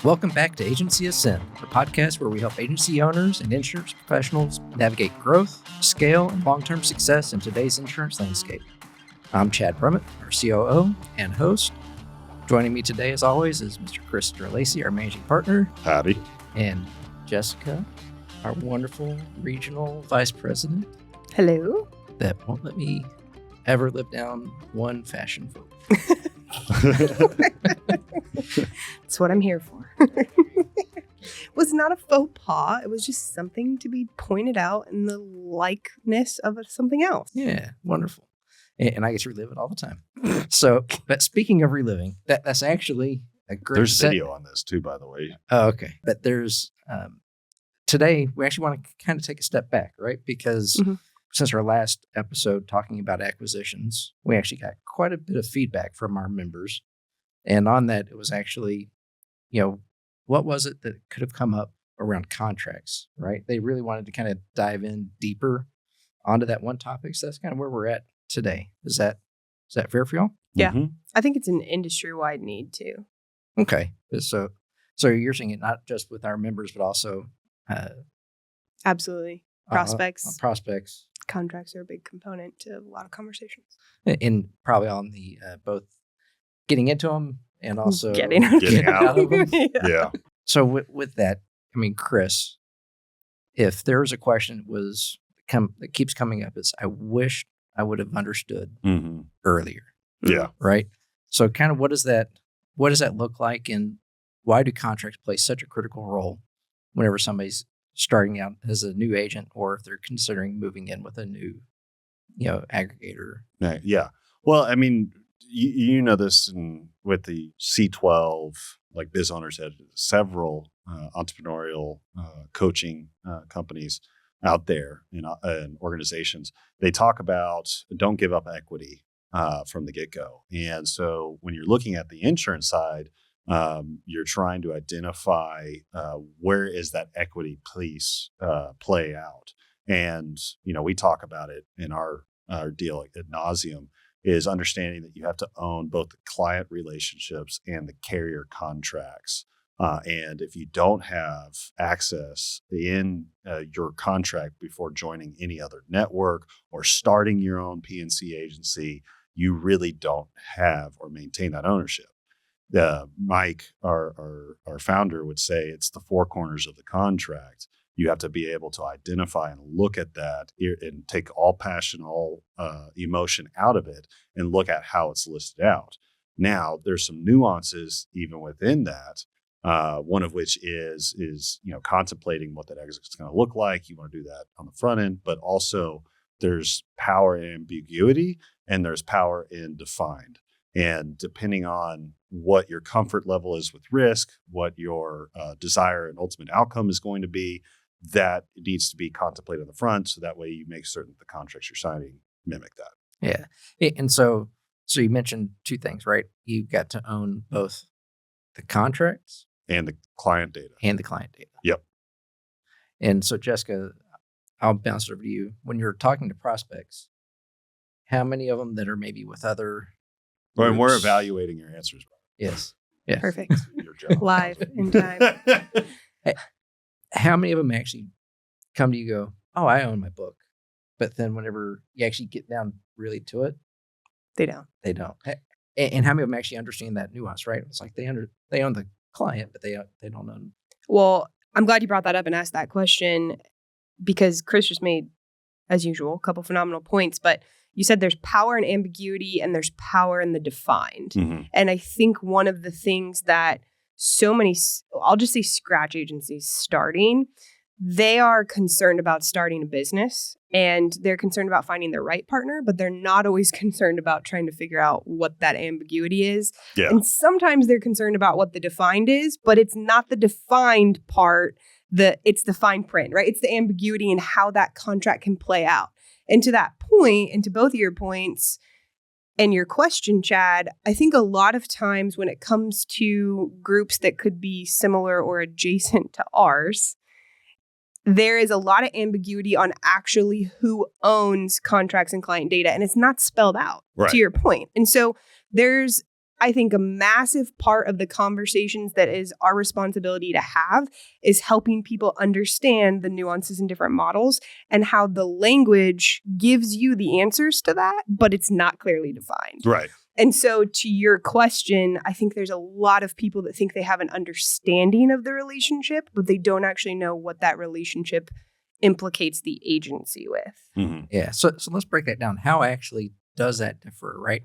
Welcome back to Agency Ascend, the podcast where we help agency owners and insurance professionals navigate growth, scale, and long-term success in today's insurance landscape. I'm Chad Brummett, our COO and host. Joining me today, as always, is Mr. Chris Lacey, our managing partner. Howdy. And Jessica, our wonderful regional vice president. Hello. That won't let me ever live down one fashion vote. That's what I'm here for. It was not a faux pas. It was just something to be pointed out in the likeness of something else. Yeah, wonderful. And I get to relive it all the time. So, but speaking of reliving, that's actually a great There's video on this too, by the way. Oh, okay. But there's, today we actually want to kind of take a step back, right? Because since our last episode talking about acquisitions, we actually got quite a bit of feedback from our members. And on that, it was actually, what was it that could have come up around contracts, right? They really wanted to kind of dive in deeper onto that one topic. So that's kind of where we're at today. Is that fair for y'all? Yeah. Mm-hmm. I think it's an industry-wide need too. Okay. So you're seeing it not just with our members, but also absolutely. Prospects. Prospects. Contracts are a big component to a lot of conversations. And probably on the both getting into them and also getting out of them. Yeah. So with that, I mean, Chris, if there was a question that keeps coming up, is I wish I would have understood earlier. Yeah. Right. So kind of what does that look like, and why do contracts play such a critical role whenever somebody's starting out as a new agent, or if they're considering moving in with a new, aggregator? Yeah. Well, I mean, you know this with the C12, like Biz Owners had several entrepreneurial coaching companies out there in organizations. They talk about don't give up equity from the get-go. And so when you're looking at the insurance side, you're trying to identify where is that equity piece play out. And, we talk about it in our deal ad nauseum, is understanding that you have to own both the client relationships and the carrier contracts. And if you don't have access in your contract before joining any other network or starting your own P&C agency, you really don't have or maintain that ownership. Mike, our founder, would say it's the four corners of the contract. You have to be able to identify and look at that and take all passion, all emotion out of it and look at how it's listed out. Now, there's some nuances even within that. One of which is contemplating what that exit is going to look like. You want to do that on the front end, but also there's power in ambiguity and there's power in defined. And depending on what your comfort level is with risk, what your desire and ultimate outcome is going to be, that needs to be contemplated on the front. So that way you make certain that the contracts you're signing mimic that. Yeah. And so you mentioned two things, right? You've got to own both the contracts and the client data. Yep. And so, Jessica, I'll bounce it over to you. When you're talking to prospects, how many of them that are maybe with other Well, and we're evaluating your answers. Yes. Yeah. Perfect. Your job. Live in time. How many of them actually come to you and go, oh, I own my book. But then whenever you actually get down really to it, They don't. And how many of them actually understand that nuance, right? It's like they own the client, but they don't own. Well, I'm glad you brought that up and asked that question, because Chris just made, as usual, a couple phenomenal points. But you said there's power in ambiguity and there's power in the defined. Mm-hmm. And I think one of the things that so many, I'll just say scratch agencies starting, they are concerned about starting a business and they're concerned about finding the right partner, but they're not always concerned about trying to figure out what that ambiguity is. Yeah. And sometimes they're concerned about what the defined is, but it's not the defined part, it's the fine print, right? It's the ambiguity in how that contract can play out. And to that point, and to both of your points and your question, Chad, I think a lot of times when it comes to groups that could be similar or adjacent to ours, there is a lot of ambiguity on actually who owns contracts and client data, and it's not spelled out, right, to your point. And so there's I think a massive part of the conversations that is our responsibility to have is helping people understand the nuances in different models and how the language gives you the answers to that, but it's not clearly defined. Right. And so to your question, I think there's a lot of people that think they have an understanding of the relationship, but they don't actually know what that relationship implicates the agency with. Mm-hmm. Yeah. So let's break that down. How actually does that differ, right?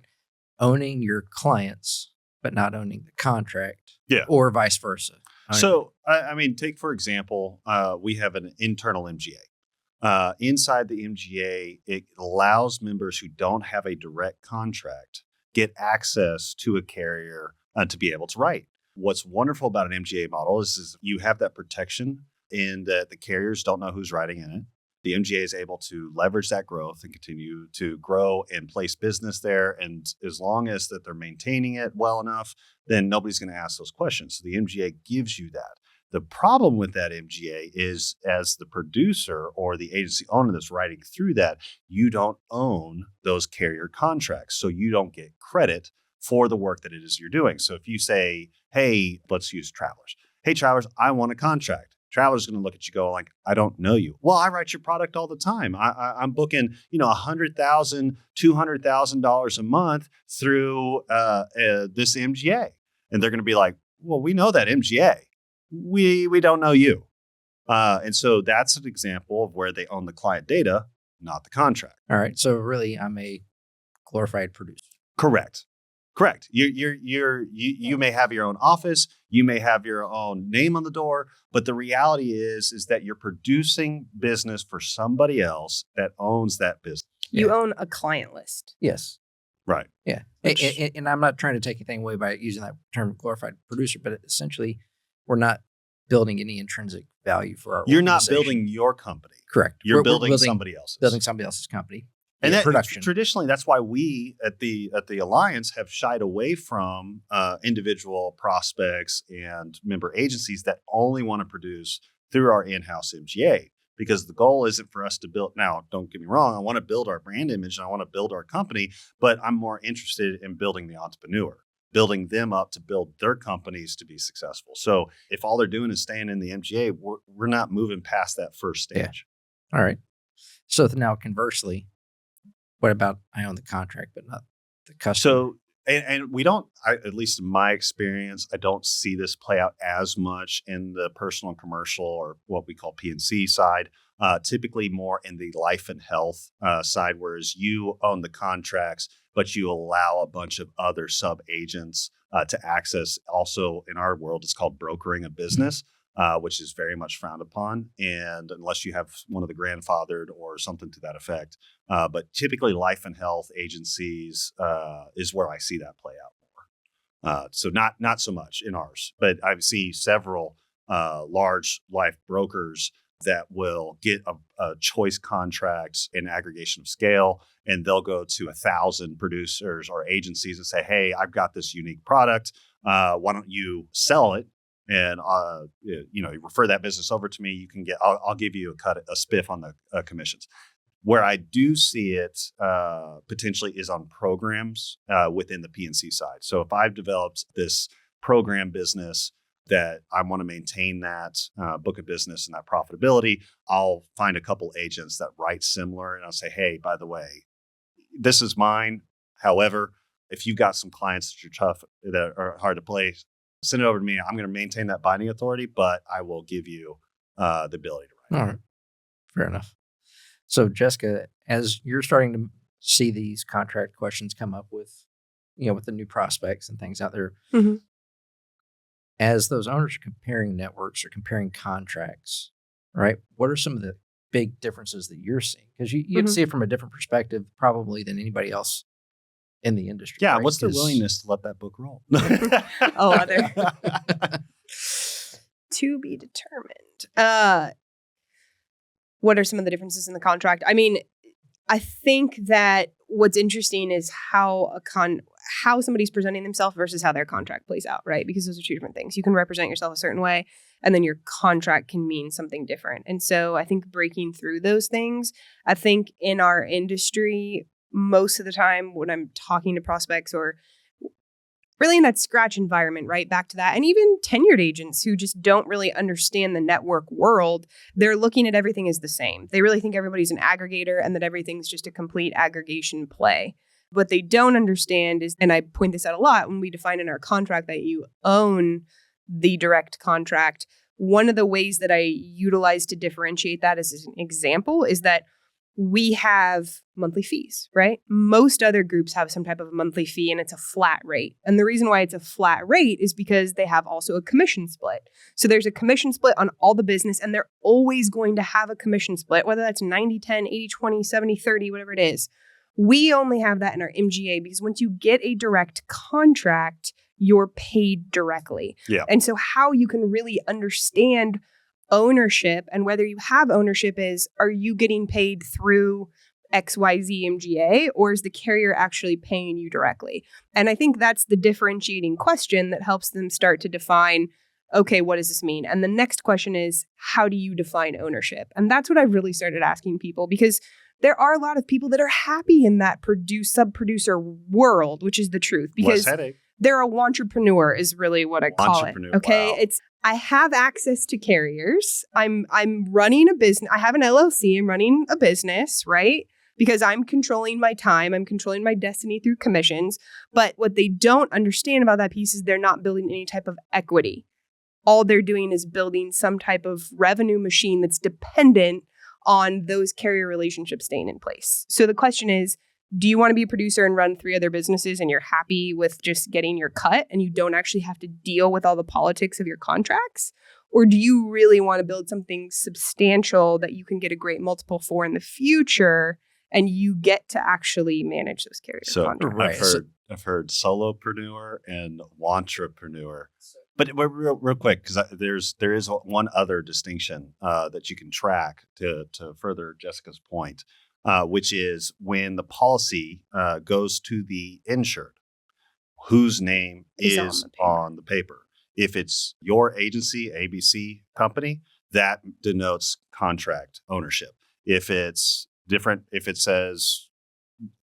Owning your clients, but not owning the contract. Yeah. Or vice versa. So, I mean, take, for example, we have an internal MGA. Inside the MGA, it allows members who don't have a direct contract get access to a carrier to be able to write. What's wonderful about an MGA model is you have that protection in that the carriers don't know who's writing in it. The MGA is able to leverage that growth and continue to grow and place business there. And as long as that they're maintaining it well enough, then nobody's going to ask those questions. So the MGA gives you that. The problem with that MGA is, as the producer or the agency owner that's writing through that, you don't own those carrier contracts. So you don't get credit for the work that it is you're doing. So if you say, hey, let's use Travelers. Hey, Travelers, I want a contract. Travelers going to look at you go like, I don't know you. Well, I write your product all the time. I'm booking, $100,000, $200,000 a month through this MGA. And they're going to be like, well, we know that MGA. We don't know you. And so that's an example of where they own the client data, not the contract. All right. So really, I'm a glorified producer. Correct. You may have your own office, you may have your own name on the door, but the reality is that you're producing business for somebody else that owns that business. You own a client list. Yes. Right. Yeah. And I'm not trying to take anything away by using that term glorified producer, but essentially we're not building any intrinsic value for our You're not organization. building your company. Correct. You're building somebody else's. Building somebody else's company. And that production. Traditionally, that's why we at the Alliance have shied away from individual prospects and member agencies that only want to produce through our in-house MGA, because the goal isn't for us to build. Now, don't get me wrong. I want to build our brand image and I want to build our company, but I'm more interested in building the entrepreneur, building them up to build their companies to be successful. So if all they're doing is staying in the MGA, we're not moving past that first stage. Yeah. All right. So now conversely, what about I own the contract, but not the customer? So, and we don't, at least in my experience, I don't see this play out as much in the personal and commercial or what we call P&C side, typically more in the life and health side, whereas you own the contracts, but you allow a bunch of other sub-agents to access. Also in our world, it's called brokering a business. Which is very much frowned upon, and unless you have one of the grandfathered or something to that effect. But typically, life and health agencies is where I see that play out more. So not so much in ours, but I see several large life brokers that will get a choice contracts in aggregation of scale, and they'll go to 1,000 producers or agencies and say, "Hey, I've got this unique product. Why don't you sell it? And you refer that business over to me. You can get. I'll give you a spiff on the commissions." Where I do see it potentially is on programs within the P&C side. So if I've developed this program business that I want to maintain that book of business and that profitability, I'll find a couple agents that write similar, and I'll say, "Hey, by the way, this is mine. However, if you've got some clients that are tough, that are hard to place, send it over to me. I'm going to maintain that binding authority, but I will give you the ability to write." All right. Fair enough. So, Jessica, as you're starting to see these contract questions come up with the new prospects and things out there, mm-hmm. as those owners are comparing networks or comparing contracts, right? What are some of the big differences that you're seeing? Because you mm-hmm. see it from a different perspective probably than anybody else in the industry. Yeah, right? What's their willingness to let that book roll? To be determined. What are some of the differences in the contract? I mean, I think that what's interesting is how somebody's presenting themselves versus how their contract plays out, right? Because those are two different things. You can represent yourself a certain way, and then your contract can mean something different. And so I think breaking through those things, I think in our industry, most of the time when I'm talking to prospects or really in that scratch environment, right? Back to that. And even tenured agents who just don't really understand the network world, they're looking at everything as the same. They really think everybody's an aggregator and that everything's just a complete aggregation play. What they don't understand is, and I point this out a lot when we define in our contract that you own the direct contract, one of the ways that I utilize to differentiate that as an example is that we have monthly fees, right? Most other groups have some type of a monthly fee and it's a flat rate. And the reason why it's a flat rate is because they have also a commission split. So there's a commission split on all the business and they're always going to have a commission split, whether that's 90-10, 80-20, 70-30, whatever it is. We only have that in our MGA because once you get a direct contract, you're paid directly. Yeah. And so how you can really understand ownership and whether you have ownership is, are you getting paid through XYZ MGA or is the carrier actually paying you directly? And I think that's the differentiating question that helps them start to define, okay, what does this mean? And the next question is, how do you define ownership? And that's what I've really started asking people because there are a lot of people that are happy in that sub-producer world, which is the truth. Because they're a wantrepreneur is really what I call it. Okay. Wow. I have access to carriers. I'm running a business. I have an LLC. I'm running a business, right? Because I'm controlling my time. I'm controlling my destiny through commissions. But what they don't understand about that piece is they're not building any type of equity. All they're doing is building some type of revenue machine that's dependent on those carrier relationships staying in place. So the question is, do you want to be a producer and run 3 other businesses and you're happy with just getting your cut and you don't actually have to deal with all the politics of your contracts? Or do you really want to build something substantial that you can get a great multiple for in the future and you get to actually manage those carrier contracts? Right. I've heard solopreneur and wantrepreneur. But real quick, because there is one other distinction that you can track to further Jessica's point, which is when the policy goes to the insured, whose name is on the paper. If it's your agency, ABC company, that denotes contract ownership. If it's different, if it says,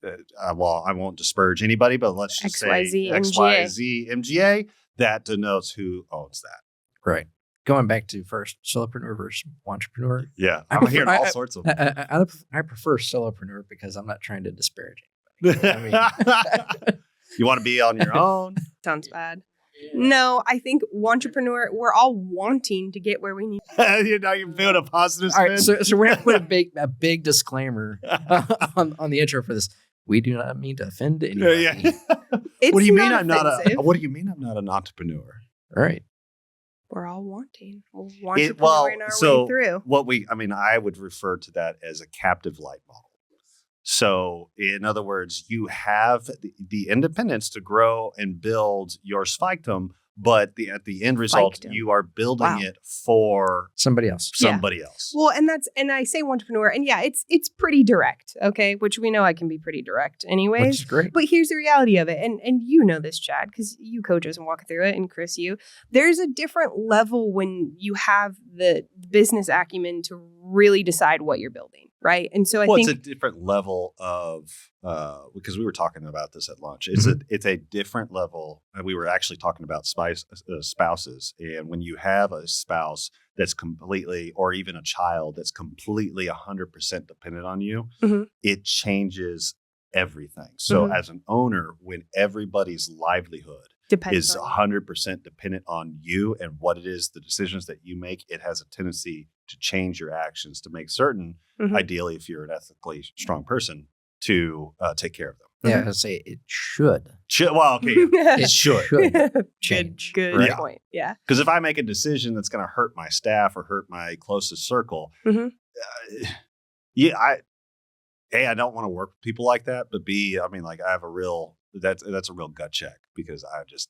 well, I won't disparage anybody, but let's just say XYZ MGA, that denotes who owns that. Right. Going back to first solopreneur versus entrepreneur. Yeah. I'm hearing all sorts of I prefer solopreneur because I'm not trying to disparage anybody. I mean, you want to be on your own? Sounds bad. No, I think entrepreneur, we're all wanting to get where we need. You're feeling a positive spin? All right, so we're going to put a big disclaimer on the intro for this. We do not mean to offend anybody. Yeah. What do you mean I'm not an entrepreneur? All right. We're all wanting. We're entrepreneuring our way through. I would refer to that as a captive light model. So in other words, you have the independence to grow and build your sphinctum, but at the end result, you are building it for somebody else. Well, and I say entrepreneur, and yeah, it's pretty direct, okay? Which we know I can be pretty direct anyways. Which is great. But here's the reality of it, and you know this, Chad, because you coach us and walk through it, and Chris, there's a different level when you have the business acumen to really decide what you're building, right? And so I think it's a different level of because we were talking about this at lunch. It's a different level. We were actually talking about spouses, and when you have a spouse that's completely, or even a child that's completely 100% dependent on you, it changes everything. So as an owner, when everybody's livelihood is 100% dependent on you and what it is, the decisions that you make, it has a tendency to change your actions to make certain, ideally, if you're an ethically strong person, to take care of them. Yeah, I'd say it should. Well, okay. It should change. Good point. Yeah. Because if I make a decision that's going to hurt my staff or hurt my closest circle, I don't want to work with people like that. But B, I have a real, that's a real gut check because I just,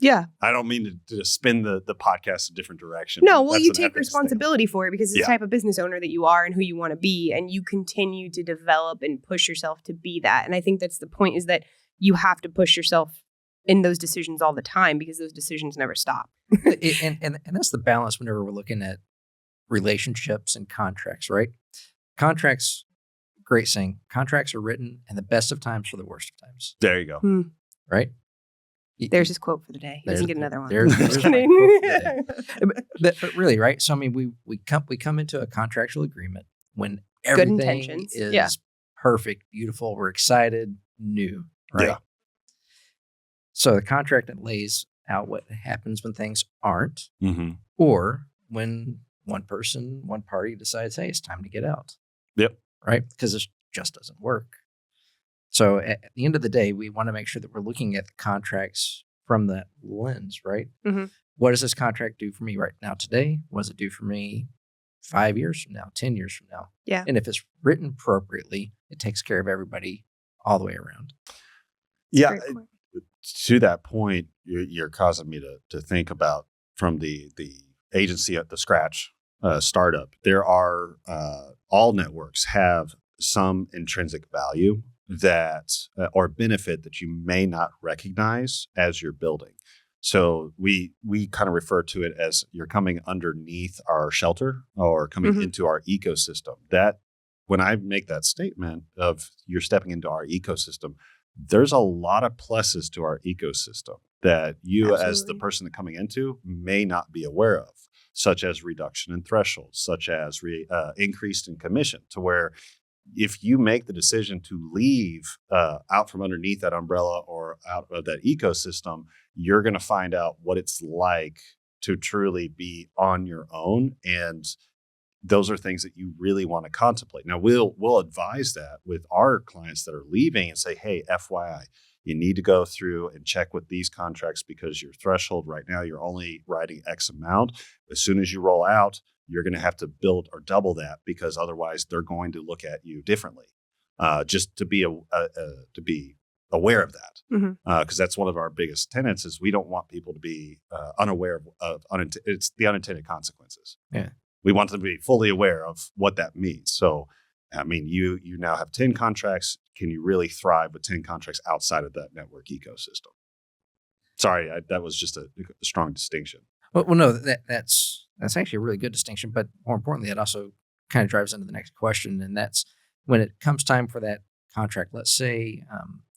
I don't mean to spin the podcast a different direction. No, well, you take responsibility for it because it's the type of business owner that you are and who you want to be, and you continue to develop and push yourself to be that. And I think that's the point, is that you have to push yourself in those decisions all the time because those decisions never stop. and that's the balance whenever we're looking at relationships and contracts, right? Contracts, great saying, contracts are written in the best of times for the worst of times. There you go. Right? There's his quote for the day. He doesn't get another one. There's Just my kidding. quote for the day. But really, right? So I mean, we come into a contractual agreement when everything intentions. is Yeah. perfect, beautiful. We're excited, new, right? Yeah. So the contract that lays out what happens when things aren't, Mm-hmm. or when one party decides, hey, it's time to get out. Yep. Right? Because it just doesn't work. So at the end of the day, we want to make sure that we're looking at the contracts from that lens, right? Mhm. What does this contract do for me right now today? What does it do for me 5 years from now, 10 years from now? Yeah. And if it's written appropriately, it takes care of everybody all the way around. Yeah. Great point. To that point, you're causing me to think about from the agency at the scratch startup. There are all networks have some intrinsic value that or benefit that you may not recognize as you're building. So we kind of refer to it as you're coming underneath our shelter or coming into our ecosystem. That when I make that statement of you're stepping into our ecosystem, there's a lot of pluses to our ecosystem that you as the person that coming into may not be aware of, such as reduction in thresholds, such as increased in commission, to where if you make the decision to leave out from underneath that umbrella or out of that ecosystem, you're going to find out what it's like to truly be on your own. And those are things that you really want to contemplate. Now, we'll advise that with our clients that are leaving and say, hey, FYI, you need to go through and check with these contracts because your threshold right now, you're only writing X amount. As soon as you roll out, you're going to have to build or double that because otherwise they're going to look at you differently. Just to be aware of that, because that's one of our biggest tenets is we don't want people to be unaware of it's the unintended consequences. Yeah. We want them to be fully aware of what that means. So, I mean, you now have 10 contracts. Can you really thrive with 10 contracts outside of that network ecosystem? Sorry, that was just a strong distinction. Well, no, that's actually a really good distinction. But more importantly, it also kind of drives into the next question, and that's when it comes time for that contract. Let's say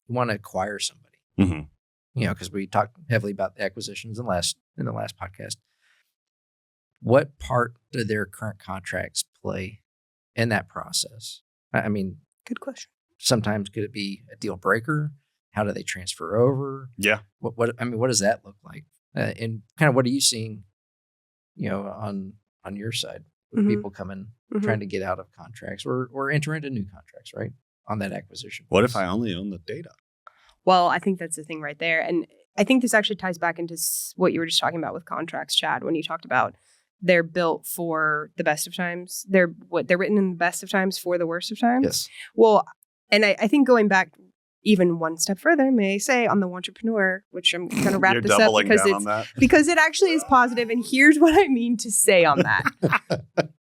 you want to acquire somebody, because we talked heavily about the acquisitions in the last podcast. What part do their current contracts play in that process? I mean, good question. Sometimes could it be a deal breaker? How do they transfer over? Yeah. What does that look like? And kind of what are you seeing, on your side with people coming, trying to get out of contracts or enter into new contracts, right? On that acquisition. What if I only own the data? Well, I think that's the thing right there. And I think this actually ties back into what you were just talking about with contracts, Chad, when you talked about they're built for the best of times. They're written in the best of times for the worst of times. Yes. Well, and I think going back even one step further, may I say, on the entrepreneur, which I'm going to wrap this up because it actually is positive. And here's what I mean to say on that.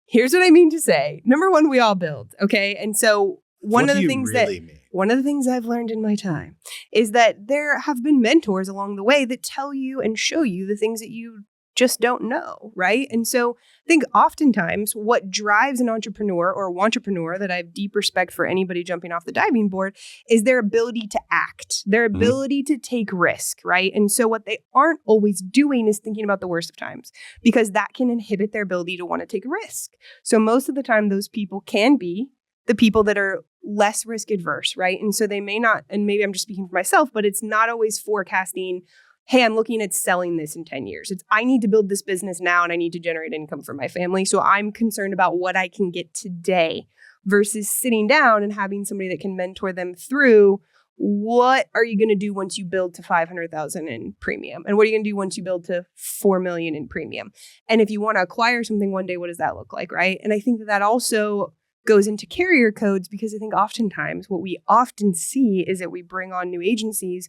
Here's what I mean to say. Number one, we all build. Okay. And so one of the things I've learned in my time is that there have been mentors along the way that tell you and show you the things that you just don't know, right? And so I think oftentimes what drives an entrepreneur or wantrepreneur that I have deep respect for anybody jumping off the diving board is their ability to act, their ability to take risk, right? And so what they aren't always doing is thinking about the worst of times because that can inhibit their ability to want to take risk. So most of the time those people can be the people that are less risk adverse, right? And so they may not, and maybe I'm just speaking for myself, but it's not always forecasting, hey, I'm looking at selling this in 10 years. It's I need to build this business now and I need to generate income for my family. So I'm concerned about what I can get today versus sitting down and having somebody that can mentor them through what are you going to do once you build to 500,000 in premium? And what are you going to do once you build to 4 million in premium? And if you want to acquire something one day, what does that look like, right? And I think that also goes into carrier codes because I think oftentimes what we often see is that we bring on new agencies.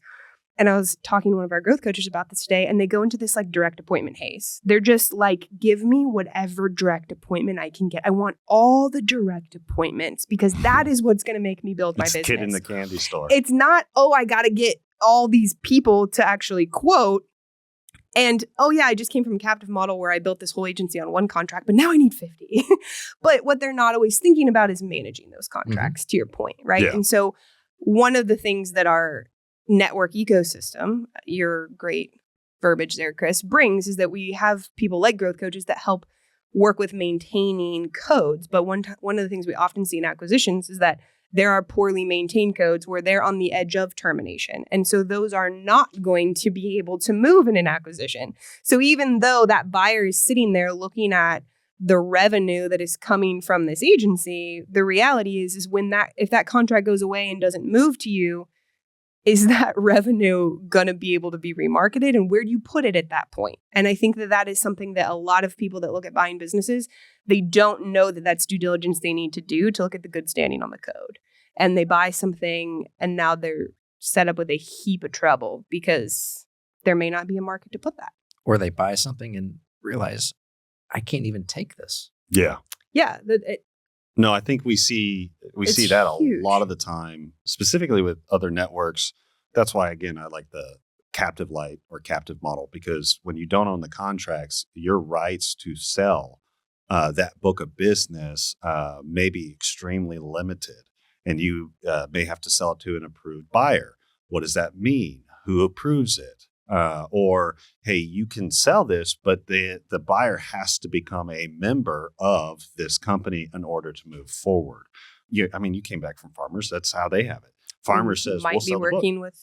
And I was talking to one of our growth coaches about this today, and they go into this like direct appointment haze. They're just like, give me whatever direct appointment I can get. I want all the direct appointments because that is what's going to make me build my business. Kid in the candy store. It's not, I got to get all these people to actually quote. And, I just came from a captive model where I built this whole agency on one contract, but now I need 50. But what they're not always thinking about is managing those contracts, to your point, right? Yeah. And so one of the things that our network ecosystem, your great verbiage there, Chris, brings is that we have people like growth coaches that help work with maintaining codes. But one of the things we often see in acquisitions is that there are poorly maintained codes where they're on the edge of termination. And so those are not going to be able to move in an acquisition. So even though that buyer is sitting there looking at the revenue that is coming from this agency, the reality is when if that contract goes away and doesn't move to you, is that revenue going to be able to be remarketed, and where do you put it at that point? And I think that is something that a lot of people that look at buying businesses, they don't know that that's due diligence they need to do to look at the good standing on the code. And they buy something and now they're set up with a heap of trouble because there may not be a market to put that. Or they buy something and realize, I can't even take this. Yeah. Yeah. No, I think we see that huge. A lot of the time, specifically with other networks. That's why, again, I like the captive light or captive model, because when you don't own the contracts, your rights to sell that book of business may be extremely limited, and you may have to sell it to an approved buyer. What does that mean? Who approves it? Or, hey, you can sell this, but the buyer has to become a member of this company in order to move forward. You came back from Farmers. That's how they have it. Farmers says, might we'll be sell the book. working with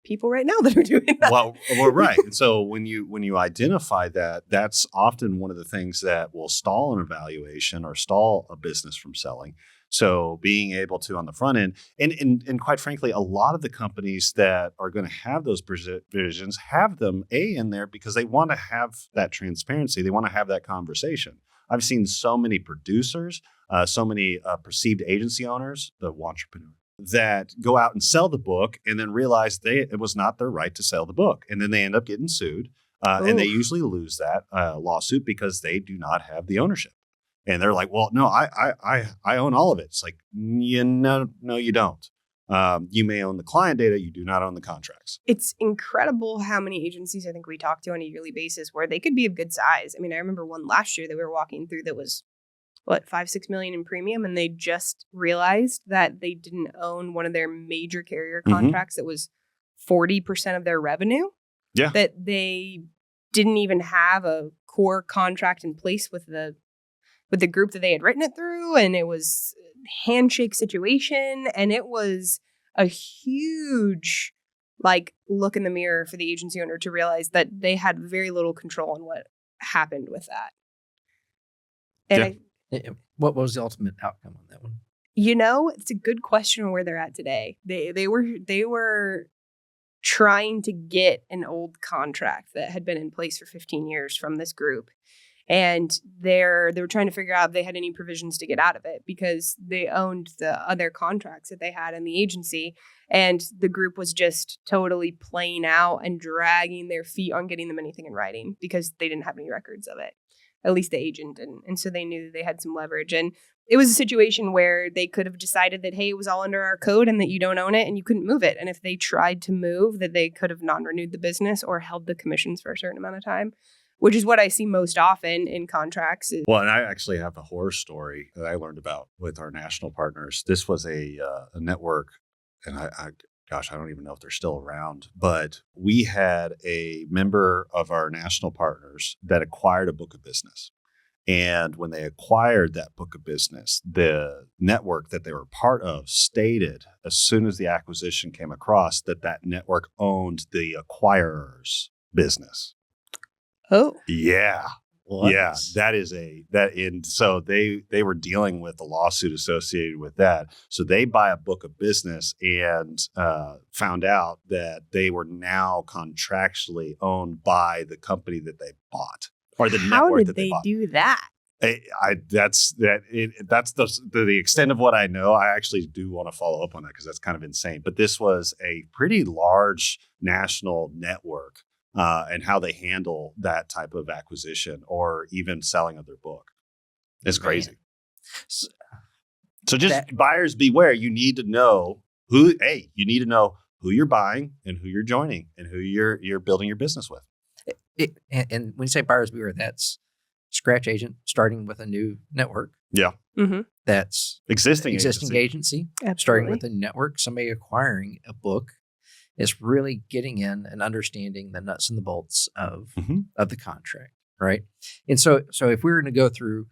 people right now that are doing that. Well, right. And so when you identify that, that's often one of the things that will stall an evaluation or stall a business from selling. So being able to, on the front end, and quite frankly, a lot of the companies that are going to have those provisions have them in there because they want to have that transparency. They want to have that conversation. I've seen so many producers, so many perceived agency owners, the entrepreneur, that go out and sell the book and then realize it was not their right to sell the book. And then they end up getting sued. And they usually lose that lawsuit because they do not have the ownership. And they're like, well, no, I own all of it. It's like, no, you don't. You may own the client data. You do not own the contracts. It's incredible how many agencies I think we talk to on a yearly basis where they could be of good size. I mean, I remember one last year that we were walking through that was, $5-6 million in premium. And they just realized that they didn't own one of their major carrier contracts that was 40% of their revenue. Yeah. That they didn't even have a core contract in place with the group that they had written it through. And it was a handshake situation. And it was a huge, look in the mirror for the agency owner to realize that they had very little control on what happened with that. And what was the ultimate outcome on that one? It's a good question on where they're at today. They were trying to get an old contract that had been in place for 15 years from this group. And they were trying to figure out if they had any provisions to get out of it because they owned the other contracts that they had in the agency. And the group was just totally playing out and dragging their feet on getting them anything in writing because they didn't have any records of it, at least the agent didn't. And so they knew that they had some leverage. And it was a situation where they could have decided that, hey, it was all under our code and that you don't own it and you couldn't move it. And if they tried to move, that they could have non-renewed the business or held the commissions for a certain amount of time, which is what I see most often in contracts. Well, and I actually have a horror story that I learned about with our national partners. This was a network, and I don't even know if they're still around, but we had a member of our national partners that acquired a book of business. And when they acquired that book of business, the network that they were part of stated as soon as the acquisition came across that network owned the acquirer's business. Oh, yeah. What? Yeah, so they were dealing with a lawsuit associated with that. So they buy a book of business and found out that they were now contractually owned by the company that they bought or the network that they bought. How did they do that? That's the extent of what I know. I actually do want to follow up on that because that's kind of insane. But this was a pretty large national network. And how they handle that type of acquisition or even selling of their book. It's crazy. So just buyers beware. You need to know who you're buying and who you're joining and who you're building your business with. And when you say buyers beware, that's scratch agent starting with a new network. Yeah. Mm-hmm. That's existing agency Absolutely. starting with a network, somebody acquiring a book. It's really getting in and understanding the nuts and the bolts of the contract, right? And so if we were going to go through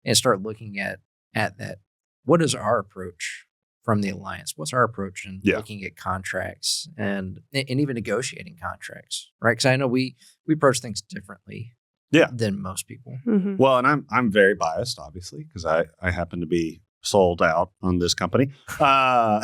and start looking at that, what is our approach from the alliance? What's our approach in looking at contracts and even negotiating contracts, right? Because I know we approach things differently than most people. Well, and I'm very biased, obviously, because I happen to be sold out on this company. We'll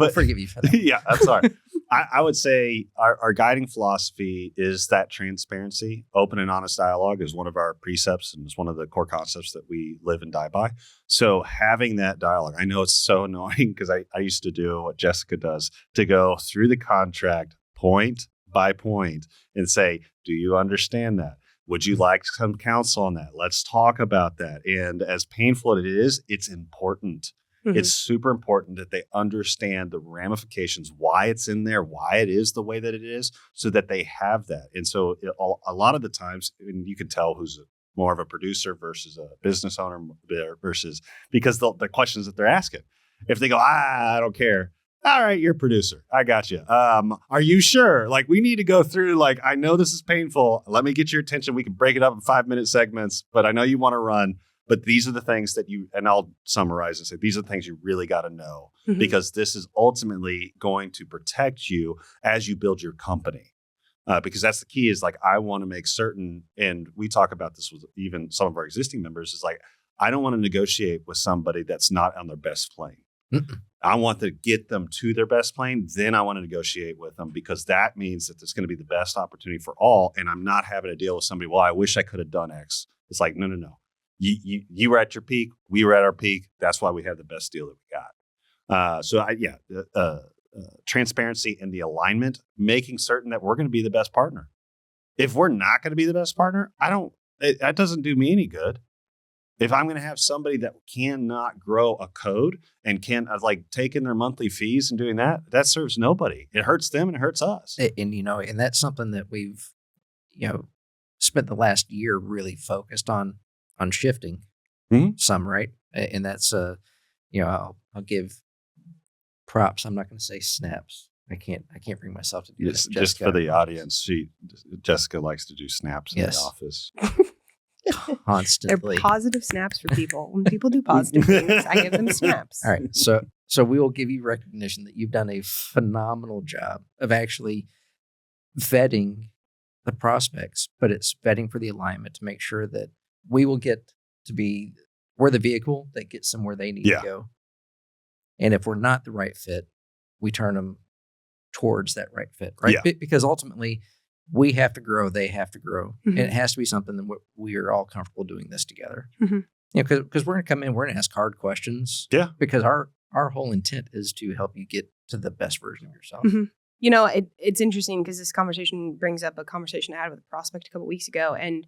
forgive you for that. Yeah, I'm sorry. I would say our guiding philosophy is that transparency. Open and honest dialogue is one of our precepts, and it's one of the core concepts that we live and die by. So having that dialogue, I know it's so annoying because I used to do what Jessica does, to go through the contract point by point and say, do you understand that? Would you like some counsel on that? Let's talk about that. And as painful as it is, it's important. It's super important that they understand the ramifications, why it's in there, why it is the way that it is, so that they have that. And so a lot of the times, and you can tell who's more of a producer versus a business owner versus, because the questions that they're asking. If they go, I don't care. All right, you're a producer. I got you. Are you sure? Like, we need to go through, like, I know this is painful. Let me get your attention. We can break it up in 5-minute segments, but I know you want to run. But these are the things that and I'll summarize and say, these are the things you really got to know, because this is ultimately going to protect you as you build your company. Because that's the key, is like, I want to make certain, and we talk about this with even some of our existing members, is like, I don't want to negotiate with somebody that's not on their best plane. I want to get them to their best plane. Then I want to negotiate with them, because that means that there's going to be the best opportunity for all. And I'm not having to deal with somebody, well, I wish I could have done X. It's like, no. You were at your peak. We were at our peak. That's why we have the best deal that we got. Transparency and the alignment, making certain that we're going to be the best partner. If we're not going to be the best partner, that doesn't do me any good. If I'm going to have somebody that cannot grow a code and can take in their monthly fees and doing that serves nobody. It hurts them and it hurts us. And that's something that we've, spent the last year really focused on shifting some, right? And that's, I'll give props. I'm not going to say snaps. I can't bring myself to do this. Just for the audience, Jessica likes to do snaps in the office. Constantly. They're positive snaps for people. When people do positive things, I give them snaps. All right. So we will give you recognition that you've done a phenomenal job of actually vetting the prospects, but it's vetting for the alignment to make sure that we will get to be, we're the vehicle that gets them where they need to go. And if we're not the right fit, we turn them towards that right fit, right? Yeah. Because ultimately, we have to grow, they have to grow. And it has to be something that we are all comfortable doing this together. Because we're going to come in, we're going to ask hard questions. Yeah. Because our whole intent is to help you get to the best version of yourself. It's interesting because this conversation brings up a conversation I had with a prospect a couple weeks ago. And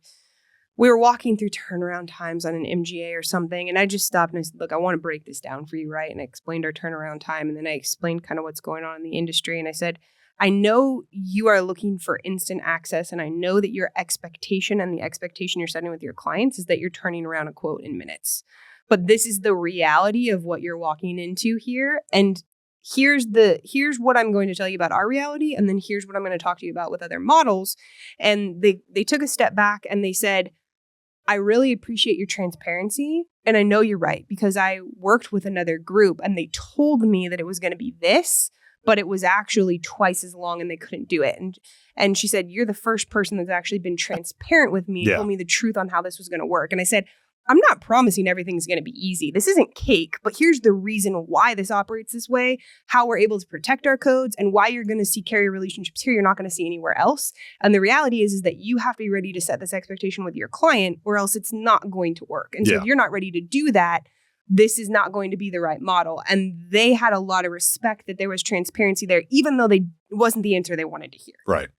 we were walking through turnaround times on an MGA or something. And I just stopped and I said, look, I want to break this down for you, right? And I explained our turnaround time. And then I explained kind of what's going on in the industry. And I said, I know you are looking for instant access, and I know that your expectation and the expectation you're setting with your clients is that you're turning around a quote in minutes. But this is the reality of what you're walking into here. And here's what I'm going to tell you about our reality, and then here's what I'm going to talk to you about with other models. And they took a step back and they said, I really appreciate your transparency. And I know you're right, because I worked with another group and they told me that it was going to be this, but it was actually twice as long and they couldn't do it. And she said, you're the first person that's actually been transparent with me, told me the truth on how this was going to work. And I said, I'm not promising everything's going to be easy. This isn't cake, but here's the reason why this operates this way, how we're able to protect our codes, and why you're going to see carrier relationships here you're not going to see anywhere else. And the reality is that you have to be ready to set this expectation with your client, or else it's not going to work. And so if you're not ready to do that, this is not going to be the right model. And they had a lot of respect that there was transparency there, even though it wasn't the answer they wanted to hear. Right.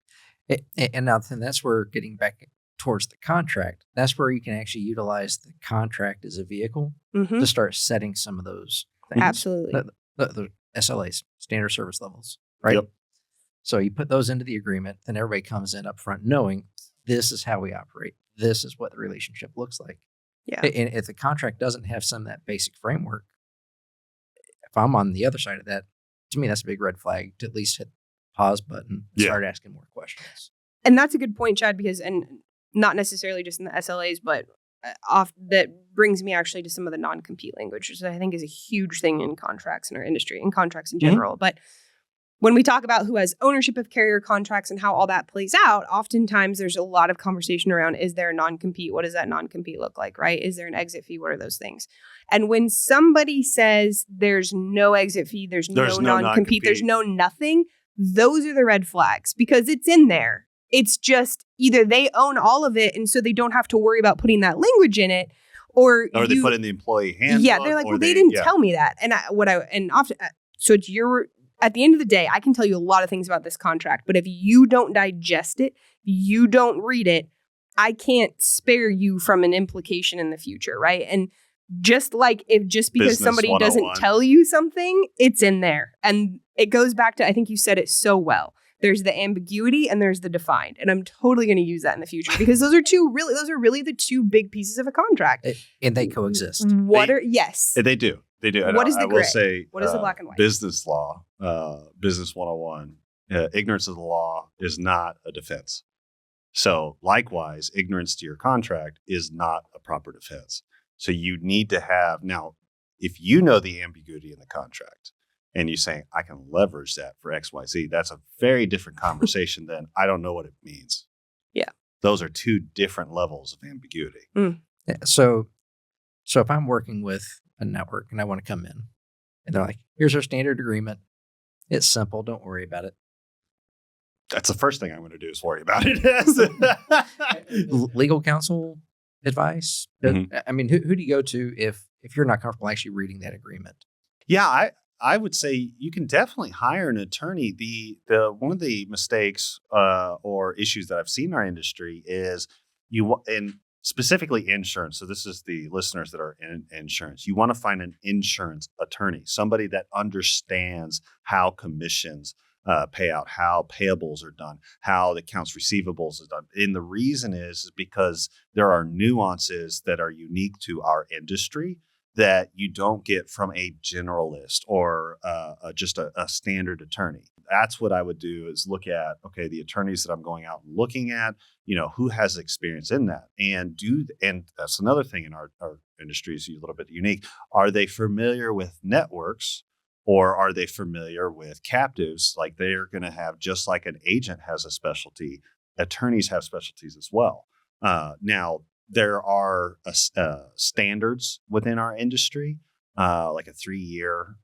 And now that's where getting back towards the contract, that's where you can actually utilize the contract as a vehicle to start setting some of those things. Absolutely. The SLAs, standard service levels, right? Yep. So you put those into the agreement, then everybody comes in up front knowing this is how we operate. This is what the relationship looks like. Yeah. And if the contract doesn't have some of that basic framework, if I'm on the other side of that, to me, that's a big red flag to at least hit the pause button and start asking more questions. And that's a good point, Chad, because, and not necessarily just in the SLAs, but that brings me actually to some of the non-compete language, which I think is a huge thing in contracts in our industry, in contracts in general. Mm-hmm. But when we talk about who has ownership of carrier contracts and how all that plays out, oftentimes there's a lot of conversation around, is there a non-compete? What does that non-compete look like, right? Is there an exit fee? What are those things? And when somebody says there's no exit fee, there's no non-compete, there's no nothing, those are the red flags because it's in there. It's just either they own all of it and so they don't have to worry about putting that language in it, or they put in the employee handbook. Yeah, they're like, well, they didn't tell me that. And often, so it's at the end of the day, I can tell you a lot of things about this contract, but if you don't digest it, you don't read it, I can't spare you from an implication in the future, right? And just like because Business somebody 101. doesn't tell you something, it's in there. And it goes back to, I think you said it so well. There's the ambiguity and there's the defined. And I'm totally going to use that in the future because those are really the two big pieces of a contract. And they coexist. Yes. They do. They do. What is the gray? I will say, what is the black and white? Business law, business 101, ignorance of the law is not a defense. So likewise, ignorance to your contract is not a proper defense. So you need to have, now, if you know the ambiguity in the contract and you say, I can leverage that for XYZ, that's a very different conversation than I don't know what it means. Yeah. Those are two different levels of ambiguity. Mm. Yeah, so if I'm working with a network and I want to come in and they're like, here's our standard agreement. It's simple. Don't worry about it. That's the first thing I'm going to do is worry about it. Legal counsel advice. Mm-hmm. I mean, who do you go to if you're not comfortable actually reading that agreement? Yeah, I would say you can definitely hire an attorney. The one of the mistakes or issues that I've seen in our industry is and specifically insurance. So this is the listeners that are in insurance. You want to find an insurance attorney, somebody that understands how commissions pay out, how payables are done, how the accounts receivables is done. And the reason is because there are nuances that are unique to our industry that you don't get from a generalist or just a standard attorney. That's what I would do is look at, okay, the attorneys that I'm going out and looking at, who has experience in that and that's another thing in our industry is a little bit unique. Are they familiar with networks or are they familiar with captives? Like they're going to have, just like an agent has a specialty, attorneys have specialties as well. Now, there are standards within our industry, like a 3-year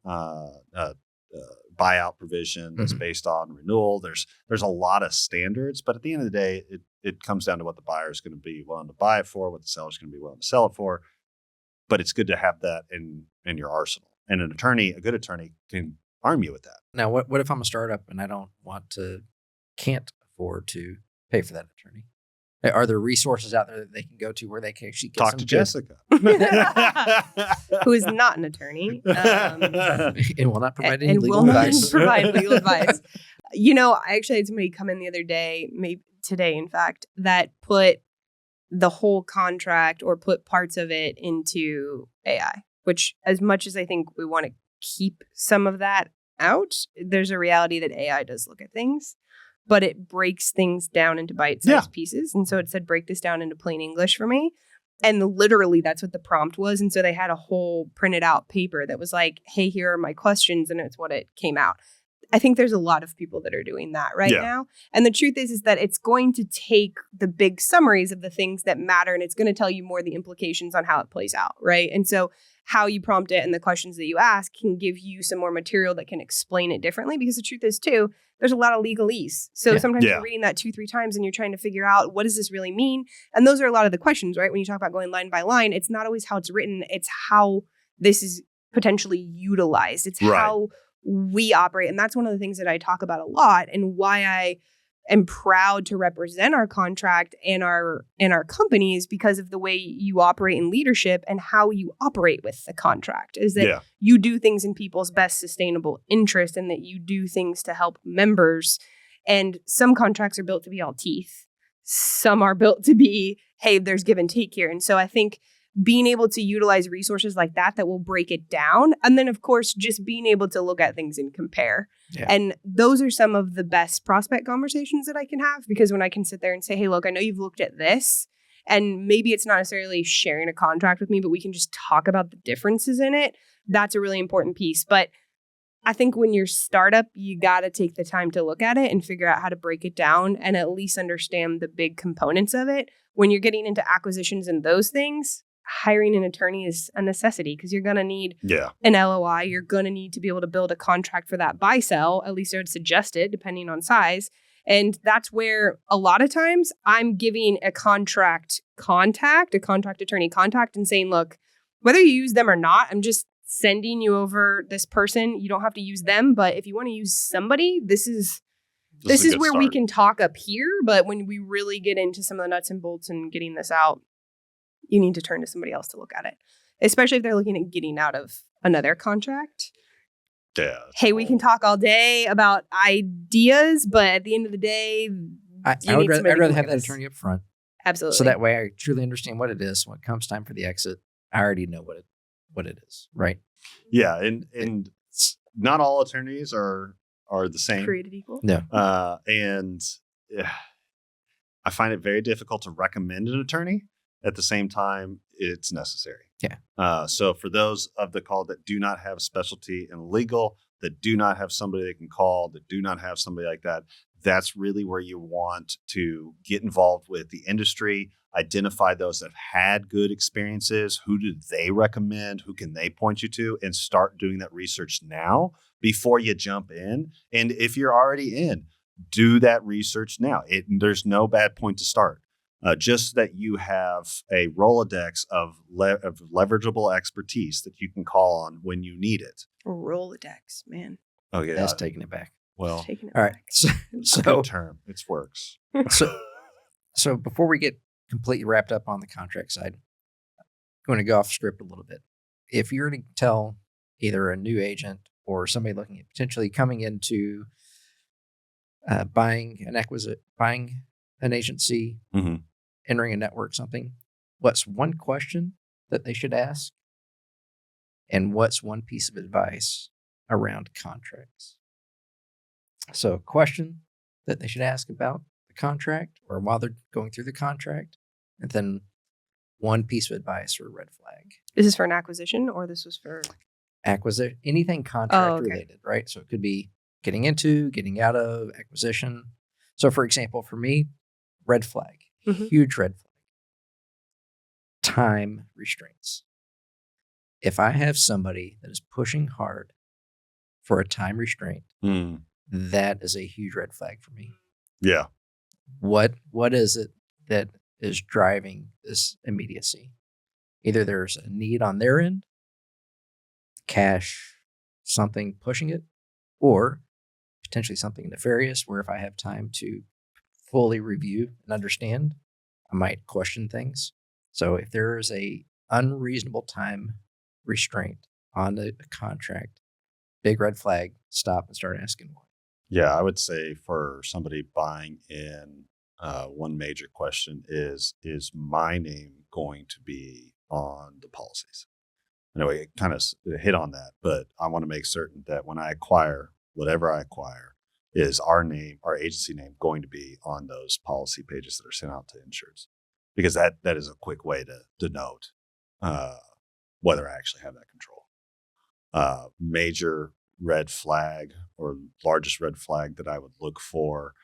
buyout provision that's based on renewal. There's a lot of standards, but at the end of the day, it comes down to what the buyer is going to be willing to buy it for, what the seller is going to be willing to sell it for. But it's good to have that in your arsenal. And a good attorney can arm you with that. Now, what if I'm a startup and I can't afford to pay for that attorney? Are there resources out there that they can go to where they can actually get talk to Jessica, who is not an attorney, and will not provide any legal advice. I actually had somebody come in the other day, maybe today, in fact, that put the whole contract or put parts of it into AI. Which, as much as I think we want to keep some of that out, there's a reality that AI does look at things. But it breaks things down into bite-sized pieces. And so it said, break this down into plain English for me. And literally, that's what the prompt was. And so they had a whole printed out paper that was like, hey, here are my questions. And it's what it came out. I think there's a lot of people that are doing that right now. And the truth is that it's going to take the big summaries of the things that matter. And it's going to tell you more the implications on how it plays out, right? And so how you prompt it and the questions that you ask can give you some more material that can explain it differently. Because the truth is, too, there's a lot of legalese. So sometimes you're reading that 2-3 times and you're trying to figure out, what does this really mean? And those are a lot of the questions, right? When you talk about going line by line, it's not always how it's written. It's how this is potentially utilized. It's how we operate. And that's one of the things that I talk about a lot and why I am proud to represent our contract and our companies, because of the way you operate in leadership and how you operate with the contract is that you do things in people's best sustainable interest and that you do things to help members. And some contracts are built to be all teeth. Some are built to be, hey, there's give and take here. And so I think being able to utilize resources like that will break it down. And then, of course, just being able to look at things and compare. Yeah. And those are some of the best prospect conversations that I can have, because when I can sit there and say, hey, look, I know you've looked at this, and maybe it's not necessarily sharing a contract with me, but we can just talk about the differences in it. That's a really important piece. But I think when you're startup, you got to take the time to look at it and figure out how to break it down and at least understand the big components of it. When you're getting into acquisitions and those things, hiring an attorney is a necessity, because you're going to need an LOI. You're going to need to be able to build a contract for that buy sell. At least I would suggest it, depending on size. And that's where a lot of times I'm giving a contract attorney contact, and saying, look, whether you use them or not, I'm just sending you over this person. You don't have to use them, but if you want to use somebody, this is where start. we can talk up here. But when we really get into some of the nuts and bolts and getting this out, you need to turn to somebody else to look at it, especially if they're looking at getting out of another contract. Yeah. Hey, we can talk all day about ideas, but at the end of the day, I'd rather have that attorney up front. Absolutely. So that way I truly understand what it is. When it comes time for the exit, I already know what it is, right? Yeah, and not all attorneys are the same. Created equal. No. And I find it very difficult to recommend an attorney. At the same time, it's necessary. Yeah. So for those of the call that do not have specialty in legal, that do not have somebody they can call, that do not have somebody like that, that's really where you want to get involved with the industry, identify those that have had good experiences, who do they recommend, who can they point you to, and start doing that research now before you jump in. And if you're already in, do that research now. There's no bad point to start. Just that you have a Rolodex of leverageable expertise that you can call on when you need it. Rolodex, man. Okay, That's taking it back. Well, all right. So good term. It works. So before we get completely wrapped up on the contract side, I'm going to go off script a little bit. If you're to tell either a new agent or somebody looking at potentially coming into buying an agency, mm-hmm. entering a network, something, what's one question that they should ask? And what's one piece of advice around contracts? So a question that they should ask about the contract or while they're going through the contract, and then one piece of advice or a red flag. Is this for an acquisition, or this was for acquisition? Anything contract related, right? So it could be getting into, getting out of, acquisition. So for example, for me, red flag, huge red flag. Time restraints. If I have somebody that is pushing hard for a time restraint, that is a huge red flag for me. Yeah. What is it that is driving this immediacy? Either there's a need on their end, cash, something pushing it, or potentially something nefarious where if I have time to fully review and understand, I might question things. So if there is a unreasonable time restraint on the contract, big red flag, stop and start asking why. Yeah, I would say for somebody buying in, one major question is my name going to be on the policies? I know it kind of hit on that, but I want to make certain that when I acquire whatever I acquire, is our name, our agency name, going to be on those policy pages that are sent out to insureds? Because that is a quick way to denote whether I actually have that control. Major red flag or largest red flag that I would look for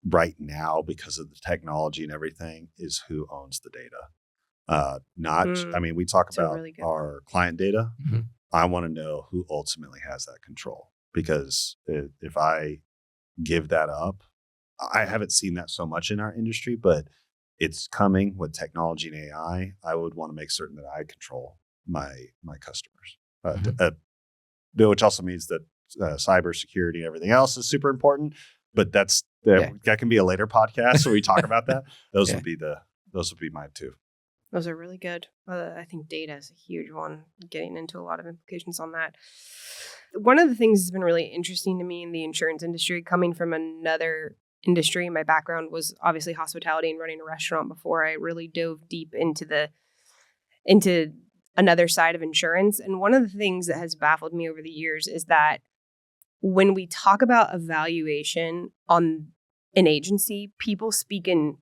right now because of the technology and everything is who owns the data. I mean, we talk about really our client data. Mm-hmm. I want to know who ultimately has that control, because if I give that up, I haven't seen that so much in our industry, but it's coming with technology and AI. I would want to make certain that I control my customers, which also means that cybersecurity and everything else is super important. But that can be a later podcast where we talk about that. Those would be mine too. Those are really good. I think data is a huge one, getting into a lot of implications on that. One of the things that's been really interesting to me in the insurance industry, coming from another industry, my background was obviously hospitality and running a restaurant before I really dove deep into the into another side of insurance. And one of the things that has baffled me over the years is that when we talk about evaluation on an agency, people speak in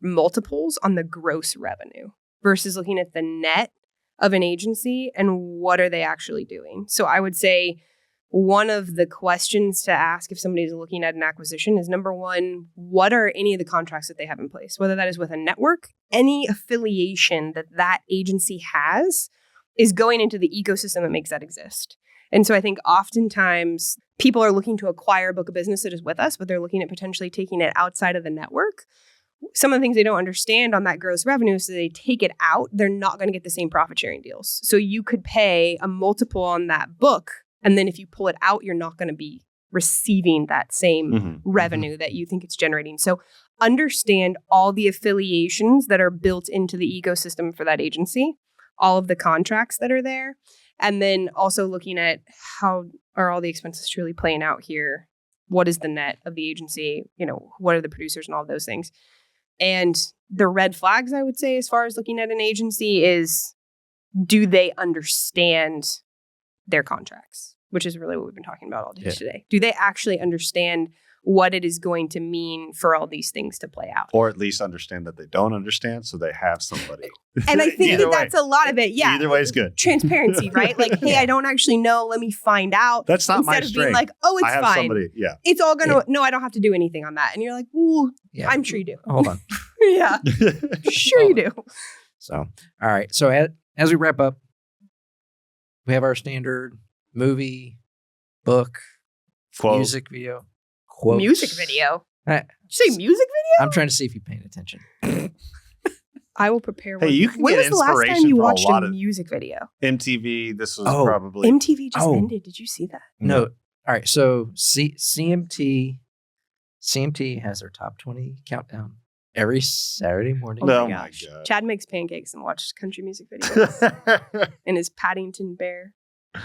multiples on the gross revenue versus looking at the net of an agency and what are they actually doing. So I would say one of the questions to ask if somebody is looking at an acquisition is, number one, what are any of the contracts that they have in place? Whether that is with a network, any affiliation that that agency has is going into the ecosystem that makes that exist. And so I think oftentimes people are looking to acquire a book of business that is with us, but they're looking at potentially taking it outside of the network. Some of the things they don't understand on that gross revenue, so they take it out, they're not going to get the same profit sharing deals. So you could pay a multiple on that book, and then if you pull it out, you're not going to be receiving that same revenue that you think it's generating. So understand all the affiliations that are built into the ecosystem for that agency, all of the contracts that are there, and then also looking at how are all the expenses truly playing out here? What is the net of the agency? What are the producers and all those things? And the red flags, I would say, as far as looking at an agency is, do they understand their contracts? Which is really what we've been talking about all day today. Do they actually understand what it is going to mean for all these things to play out? Or at least understand that they don't understand, so they have somebody. And I think that's a lot of it. Yeah. Either way is good. Transparency, right? Like, hey, I don't actually know. Let me find out. That's not my Instead of strength. being like, oh, it's I have fine. somebody, It's all going to, no, I don't have to do anything on that. And you're like, well, I'm sure you do. Hold on. Yeah. Sure you do. So, all right. So as we wrap up, we have our standard movie, book, Quote. music video. Quotes. Music video? Did you say music video? I'm trying to see if you're paying attention. I will prepare one. Hey, you can when get was the last time inspiration you from a watched lot a of music video? MTV. This was Oh, probably MTV just ended. Did you see that? No. All right. So CMT has their top 20 countdown every Saturday morning. Oh my God. Chad makes pancakes and watches country music videos in his Paddington Bear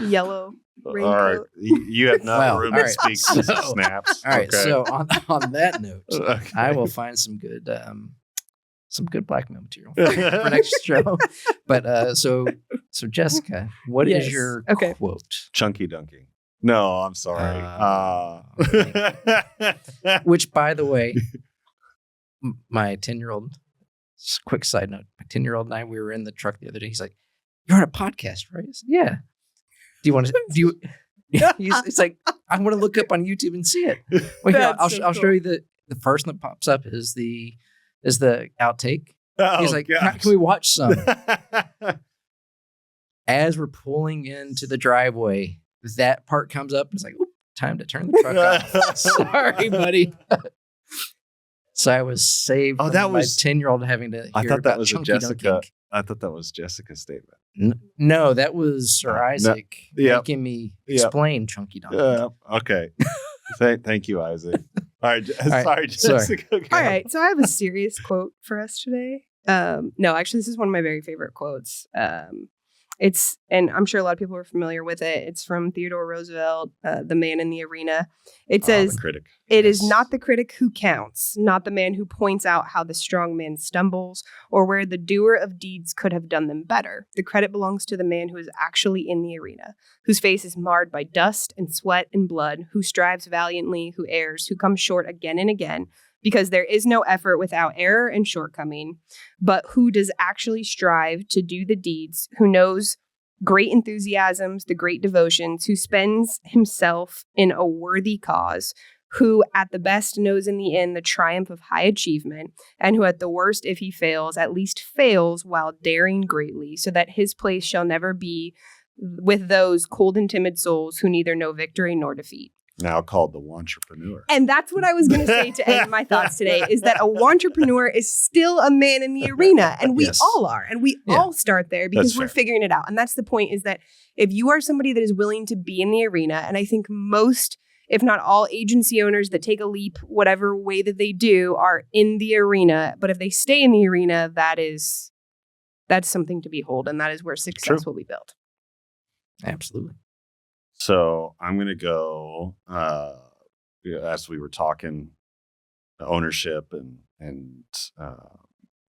yellow raincoat. All right. You have not room to speak So- snaps. All right. Okay. So on that note, Okay. I will find some good blackmail material for next show. But so Jessica, what is your quote? Chunky Dunky. No, I'm sorry. Which, by the way, my 10-year-old, quick side note, my 10-year-old and I, we were in the truck the other day. He's like, "You're on a podcast, right?" I said, "Yeah." Do you want to? It's like, I want to look up on YouTube and see it. Well, here, I'll show you the first one that pops up is the outtake. He's like, "Can we watch some?" As we're pulling into the driveway, that part comes up. It's like, oop, time to turn the truck off. Sorry, buddy. So I was saved. Oh, that was my 10-year-old having to hear I thought that was a Chunky Jessica. Dunking. I thought that was Jessica's statement. No, that was Sir Isaac making me explain Chunky Dunking. Okay. Thank you, Isaac. All right. Sorry, Jessica. All right. So I have a serious quote for us today. No, actually, this is one of my very favorite quotes. And I'm sure a lot of people are familiar with it. It's from Theodore Roosevelt, The Man in the Arena. It says, the critic. It is not the critic who counts, not the man who points out how the strong man stumbles or where the doer of deeds could have done them better. The credit belongs to the man who is actually in the arena, whose face is marred by dust and sweat and blood, who strives valiantly, who errs, who comes short again and again, because there is no effort without error and shortcoming, but who does actually strive to do the deeds, who knows great enthusiasms, the great devotions, who spends himself in a worthy cause, who at the best knows in the end the triumph of high achievement, and who at the worst, if he fails, at least fails while daring greatly, so that his place shall never be with those cold and timid souls who neither know victory nor defeat. Now called the wantrepreneur. And that's what I was going to say to end my thoughts today, is that a wantrepreneur is still a man in the arena. And we all are. And we all start there because we're figuring it out. And that's the point, is that if you are somebody that is willing to be in the arena, and I think most, if not all, agency owners that take a leap, whatever way that they do, are in the arena. But if they stay in the arena, that's something to behold. And that is where success will be built. Absolutely. So I'm going to go, as we were talking ownership and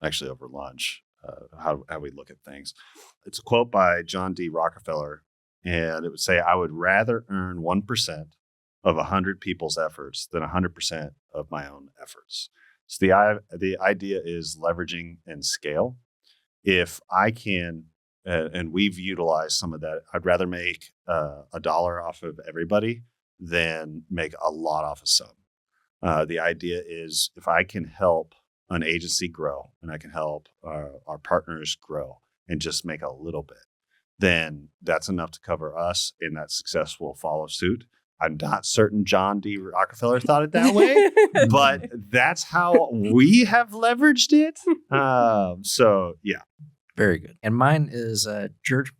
actually over lunch, how we look at things. It's a quote by John D. Rockefeller, and it would say, "I would rather earn 1% of 100 people's efforts than 100% of my own efforts." So the idea is leveraging and scale. If I can, and we've utilized some of that, I'd rather make $1 off of everybody than make a lot off of some. The idea is if I can help an agency grow and I can help our partners grow and just make a little bit, then that's enough to cover us, and that success will follow suit. I'm not certain John D. Rockefeller thought it that way, but that's how we have leveraged it. So, yeah. Very good. And mine is George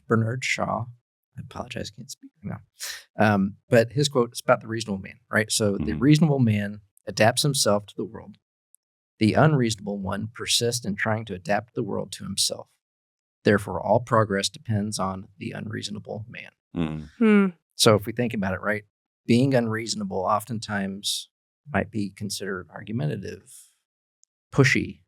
Brenard Shaw. I apologize, I can't speak right now. But his quote is about the reasonable man, right? So the reasonable man adapts himself to the world. The unreasonable one persists in trying to adapt the world to himself. Therefore, all progress depends on the unreasonable man. So if we think about it, right, being unreasonable oftentimes might be considered argumentative, pushy,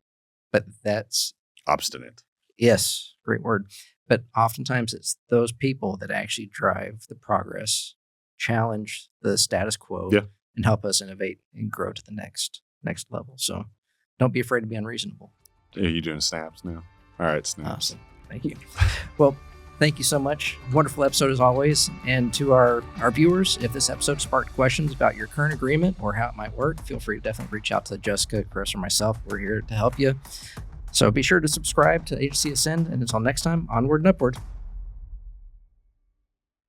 but that's obstinate. Yes, great word. But oftentimes it's those people that actually drive the progress, challenge the status quo, and help us innovate and grow to the next level. So don't be afraid to be unreasonable. Are you doing snaps now? All right, snaps. Awesome. Thank you. Well, thank you so much. Wonderful episode as always. And to our viewers, if this episode sparked questions about your current agreement or how it might work, feel free to definitely reach out to Jessica, Chris, or myself. We're here to help you. So be sure to subscribe to Agency Ascend. And until next time, onward and upward.